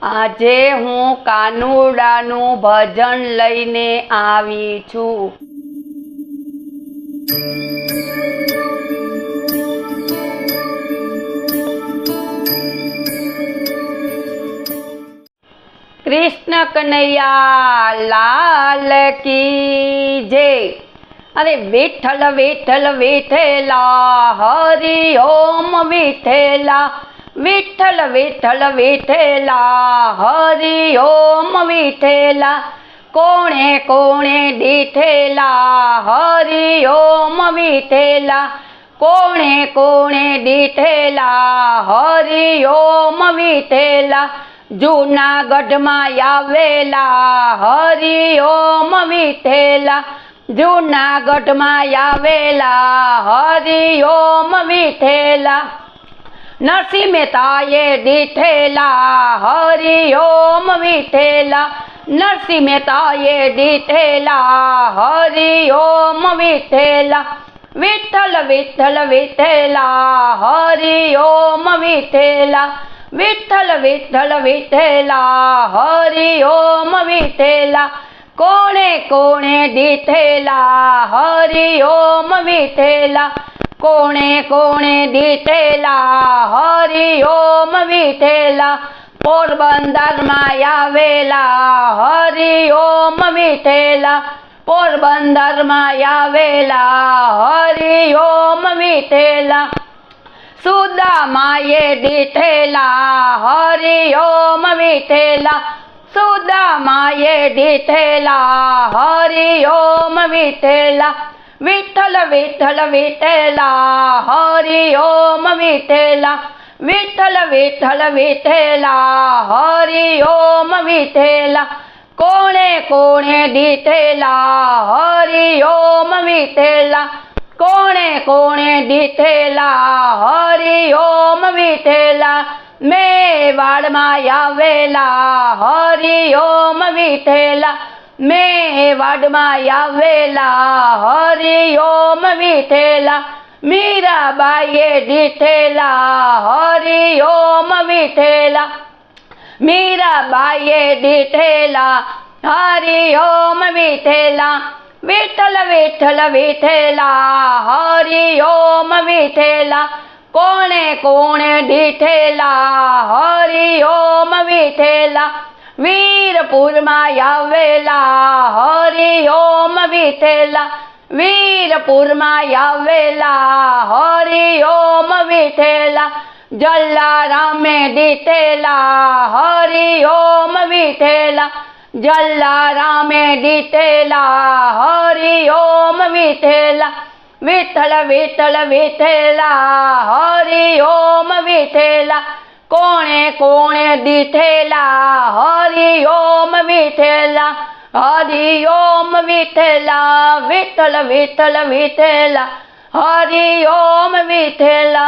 આજે હું કાનુડાનું ભજન લઈને આવી છું। कृष्ण कन्हैया लाल की जय। अरे विठ्ठल विठ्ठल विठ्ठला हरि ओम विठ्ठला, विठ्ठल विठ्ठल विठ्ठला हरि ओम विठ्ठला। कोणे कोणे डिठेला हरि ओम विठ्ठला, कोणे कोणे डिठेला हरि ओम विठ्ठला। जूनागढ़ में आवेला हरि ओम विठ्ठला, जूनागढ़ में आवेला हरि ओम विठ्ठला। नरसिंह मेहताए डिठेला हरि ओम विठ्ठला, नरसिंह मेहताए डिठेला हरि ओम विठ्ठला। विठ्ठल विठ्ठल विठ्ठला हरि ओम विठ्ठला, विठ्ठल विठ्ठल विठ्ठला हरि ओम विठ्ठला। कोणे कोणे डिठेला हरि ओम विठ्ठला, कोणे कोणे डिठेला हरि ओम विठ्ठला। पोरबंदर में आवेला हरि ओम विठ्ठला, पोरबंदर में आवेला हरि ओम विठ्ठला। सुदामाए डिठेला हरि ओम विठ्ठला, सुदामाए डिठेला हरि ओम विठ्ठला। विठ्ठल विठ्ठल विठ्ठला हरि ओम विठ्ठला, विठ्ठल विठ्ठल विठ्ठला हरि ओम विठ्ठला। कोणे कोणे डिठेला हरि ओम विठ्ठला, कोणे कोणे डिठेला हरि ओम विठ्ठला। मेवाड़ में आवेला हरि ओम विठ्ठला, मेवाड़ में आवेला हरि ओम विठ्ठला। मीराबाईए डिठेला हरि ओम विठ्ठला, मीराबाईए डिठेला हरि ओम विठ्ठला। विठ्ठल विठ्ठल विठ्ठला हरि ओम विठ्ठला, कोणे कोणे डिठेला हरि ओम विठ्ठला। वीरपुर में आवेला हरि ओम विठ्ठला, वीरपुर में आवेला हरि ओम विठ्ठला। जलाराम में डिठेला हरि ओम विठ्ठला, जलाराम में डिठेला हरि ओम विठ्ठला। विठ्ठल विठ्ठल विठ्ठला हरि ओम विठ्ठला, कोणे कोणे डिठेला हरि ओम विठ्ठला, हरि ओम विठ्ठला। विठ्ठल विठ्ठल विठ्ठला हरि ओम विठ्ठला।